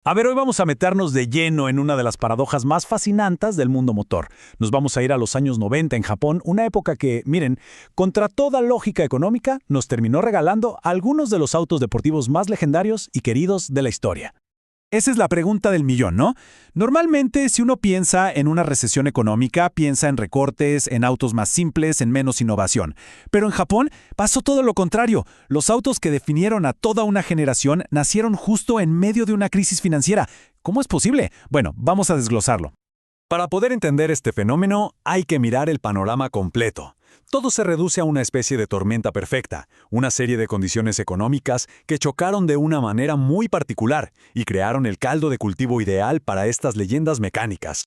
A ver, hoy vamos a meternos de lleno en una de las paradojas más fascinantes del mundo motor. Nos vamos a ir a los años 90 en Japón, una época que, miren, contra toda lógica económica, nos terminó regalando algunos de los autos deportivos más legendarios y queridos de la historia. Esa es la pregunta del millón, ¿no? Normalmente, si uno piensa en una recesión económica, piensa en recortes, en autos más simples, en menos innovación. Pero en Japón pasó todo lo contrario. Los autos que definieron a toda una generación nacieron justo en medio de una crisis financiera. ¿Cómo es posible? Bueno, vamos a desglosarlo. Para poder entender este fenómeno, hay que mirar el panorama completo. Todo se reduce a una especie de tormenta perfecta, una serie de condiciones económicas que chocaron de una manera muy particular y crearon el caldo de cultivo ideal para estas leyendas mecánicas.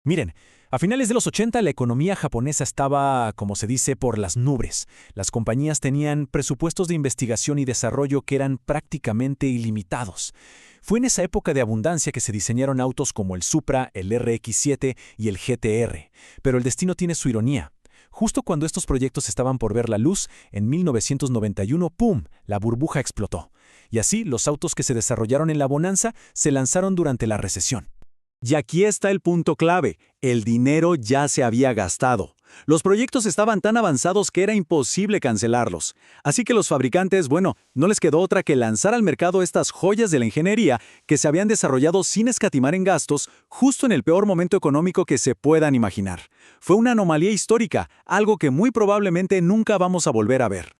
Miren, a finales de los 80 la economía japonesa estaba, como se dice, por las nubes. Las compañías tenían presupuestos de investigación y desarrollo que eran prácticamente ilimitados. Fue en esa época de abundancia que se diseñaron autos como el Supra, el RX-7 y el GTR. Pero el destino tiene su ironía. Justo cuando estos proyectos estaban por ver la luz, en 1991, ¡pum!, la burbuja explotó. Y así, los autos que se desarrollaron en la bonanza se lanzaron durante la recesión. Y aquí está el punto clave: el dinero ya se había gastado. Los proyectos estaban tan avanzados que era imposible cancelarlos. Así que los fabricantes, no les quedó otra que lanzar al mercado estas joyas de la ingeniería que se habían desarrollado sin escatimar en gastos, justo en el peor momento económico que se puedan imaginar. Fue una anomalía histórica, algo que muy probablemente nunca vamos a volver a ver.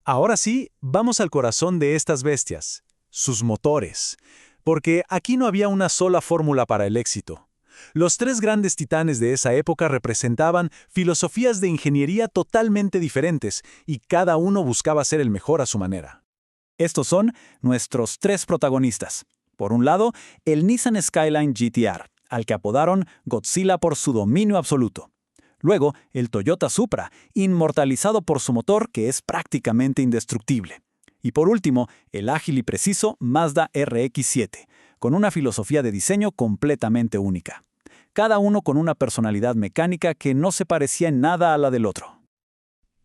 Ahora sí, vamos al corazón de estas bestias: sus motores. Porque aquí no había una sola fórmula para el éxito. Los tres grandes titanes de esa época representaban filosofías de ingeniería totalmente diferentes y cada uno buscaba ser el mejor a su manera. Estos son nuestros tres protagonistas. Por un lado, el Nissan Skyline GT-R, al que apodaron Godzilla por su dominio absoluto. Luego, el Toyota Supra, inmortalizado por su motor que es prácticamente indestructible. Y por último, el ágil y preciso Mazda RX-7, con una filosofía de diseño completamente única. Cada uno con una personalidad mecánica que no se parecía en nada a la del otro.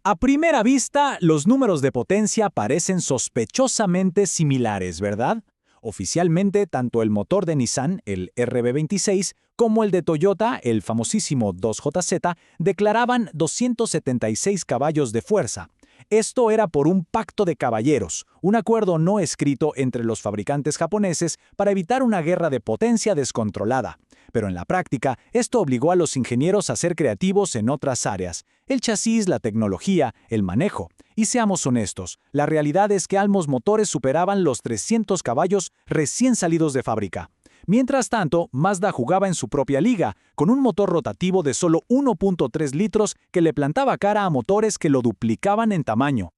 A primera vista, los números de potencia parecen sospechosamente similares, ¿verdad? Oficialmente, tanto el motor de Nissan, el RB26, como el de Toyota, el famosísimo 2JZ, declaraban 276 caballos de fuerza. Esto era por un pacto de caballeros, un acuerdo no escrito entre los fabricantes japoneses para evitar una guerra de potencia descontrolada. Pero en la práctica, esto obligó a los ingenieros a ser creativos en otras áreas: el chasis, la tecnología, el manejo. Y seamos honestos, la realidad es que ambos motores superaban los 300 caballos recién salidos de fábrica. Mientras tanto, Mazda jugaba en su propia liga, con un motor rotativo de solo 1.3 litros que le plantaba cara a motores que lo duplicaban en tamaño.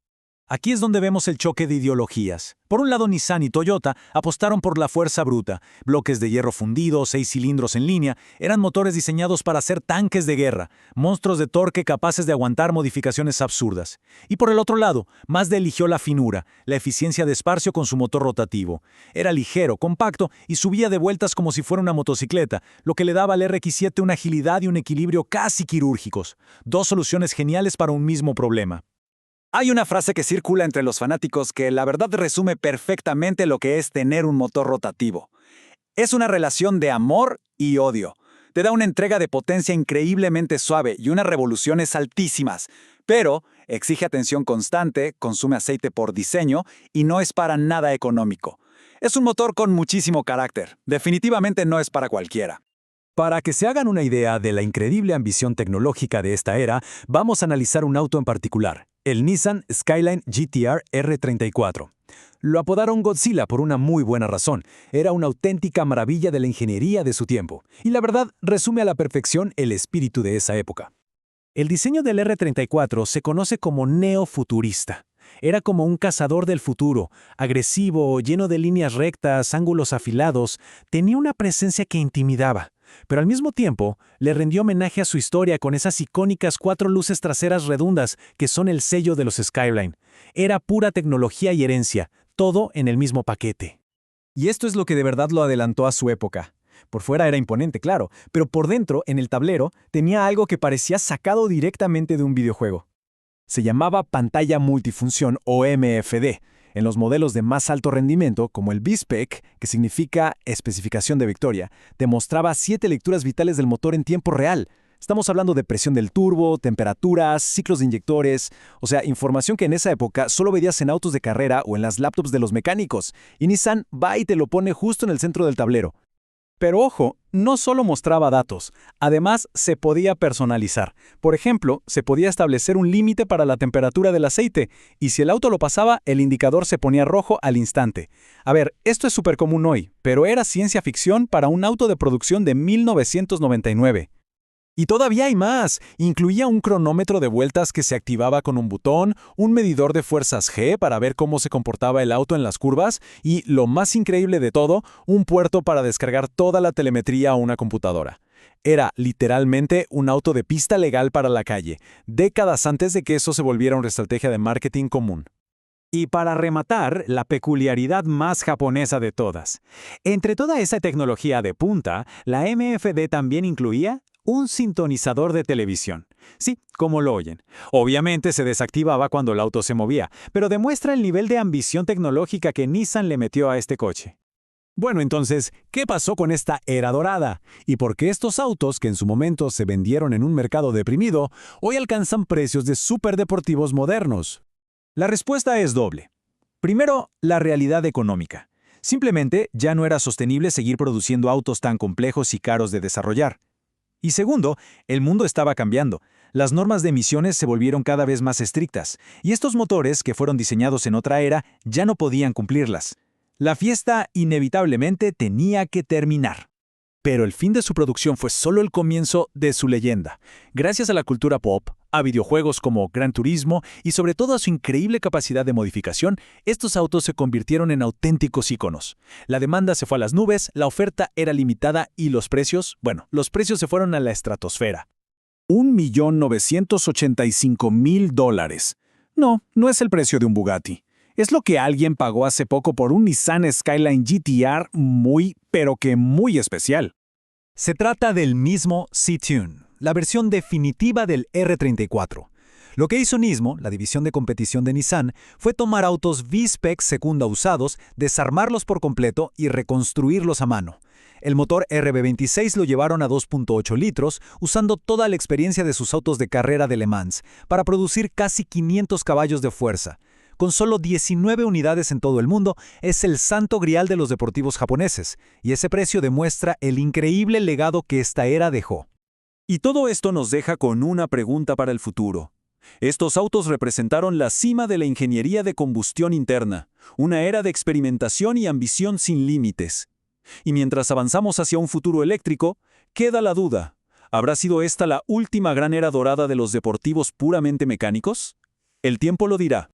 Aquí es donde vemos el choque de ideologías. Por un lado, Nissan y Toyota apostaron por la fuerza bruta, bloques de hierro fundido, 6 cilindros en línea. Eran motores diseñados para ser tanques de guerra, monstruos de torque capaces de aguantar modificaciones absurdas. Y por el otro lado, Mazda eligió la finura, la eficiencia de esparcio con su motor rotativo. Era ligero, compacto y subía de vueltas como si fuera una motocicleta, lo que le daba al RX-7 una agilidad y un equilibrio casi quirúrgicos. Dos soluciones geniales para un mismo problema. Hay una frase que circula entre los fanáticos que la verdad resume perfectamente lo que es tener un motor rotativo. Es una relación de amor y odio. Te da una entrega de potencia increíblemente suave y unas revoluciones altísimas, pero exige atención constante, consume aceite por diseño y no es para nada económico. Es un motor con muchísimo carácter. Definitivamente no es para cualquiera. Para que se hagan una idea de la increíble ambición tecnológica de esta era, vamos a analizar un auto en particular: el Nissan Skyline GT-R R34. Lo apodaron Godzilla por una muy buena razón. Era una auténtica maravilla de la ingeniería de su tiempo. Y la verdad, resume a la perfección el espíritu de esa época. El diseño del R34 se conoce como neofuturista. Era como un cazador del futuro, agresivo, lleno de líneas rectas, ángulos afilados. Tenía una presencia que intimidaba. Pero al mismo tiempo, le rindió homenaje a su historia con esas icónicas 4 luces traseras redondas que son el sello de los Skyline. Era pura tecnología y herencia, todo en el mismo paquete. Y esto es lo que de verdad lo adelantó a su época. Por fuera era imponente, claro, pero por dentro, en el tablero, tenía algo que parecía sacado directamente de un videojuego. Se llamaba pantalla multifunción o MFD. En los modelos de más alto rendimiento, como el B-Spec, que significa especificación de victoria, demostraba 7 lecturas vitales del motor en tiempo real. Estamos hablando de presión del turbo, temperaturas, ciclos de inyectores, o sea, información que en esa época solo veías en autos de carrera o en las laptops de los mecánicos. Y Nissan va y te lo pone justo en el centro del tablero. Pero ojo, no solo mostraba datos, además se podía personalizar. Por ejemplo, se podía establecer un límite para la temperatura del aceite, y si el auto lo pasaba, el indicador se ponía rojo al instante. A ver, esto es súper común hoy, pero era ciencia ficción para un auto de producción de 1999. Y todavía hay más. Incluía un cronómetro de vueltas que se activaba con un botón, un medidor de fuerzas G para ver cómo se comportaba el auto en las curvas y, lo más increíble de todo, un puerto para descargar toda la telemetría a una computadora. Era literalmente un auto de pista legal para la calle, décadas antes de que eso se volviera una estrategia de marketing común. Y para rematar, la peculiaridad más japonesa de todas. Entre toda esa tecnología de punta, la MFD también incluía un sintonizador de televisión. Sí, como lo oyen. Obviamente se desactivaba cuando el auto se movía, pero demuestra el nivel de ambición tecnológica que Nissan le metió a este coche. Bueno, entonces, ¿qué pasó con esta era dorada? ¿Y por qué estos autos, que en su momento se vendieron en un mercado deprimido, hoy alcanzan precios de superdeportivos modernos? La respuesta es doble. Primero, la realidad económica. Simplemente ya no era sostenible seguir produciendo autos tan complejos y caros de desarrollar. Y segundo, el mundo estaba cambiando. Las normas de emisiones se volvieron cada vez más estrictas, y estos motores, que fueron diseñados en otra era, ya no podían cumplirlas. La fiesta inevitablemente tenía que terminar. Pero el fin de su producción fue solo el comienzo de su leyenda. Gracias a la cultura pop, a videojuegos como Gran Turismo y sobre todo a su increíble capacidad de modificación, estos autos se convirtieron en auténticos íconos. La demanda se fue a las nubes, la oferta era limitada y los precios se fueron a la estratosfera. $1.985.000. No es el precio de un Bugatti. Es lo que alguien pagó hace poco por un Nissan Skyline GT-R pero que muy especial. Se trata del mismo C-Tune, la versión definitiva del R34. Lo que hizo Nismo, la división de competición de Nissan, fue tomar autos V-Spec segunda usados, desarmarlos por completo y reconstruirlos a mano. El motor RB26 lo llevaron a 2.8 litros, usando toda la experiencia de sus autos de carrera de Le Mans, para producir casi 500 caballos de fuerza. Con solo 19 unidades en todo el mundo, es el santo grial de los deportivos japoneses, y ese precio demuestra el increíble legado que esta era dejó. Y todo esto nos deja con una pregunta para el futuro. Estos autos representaron la cima de la ingeniería de combustión interna, una era de experimentación y ambición sin límites. Y mientras avanzamos hacia un futuro eléctrico, queda la duda: ¿habrá sido esta la última gran era dorada de los deportivos puramente mecánicos? El tiempo lo dirá.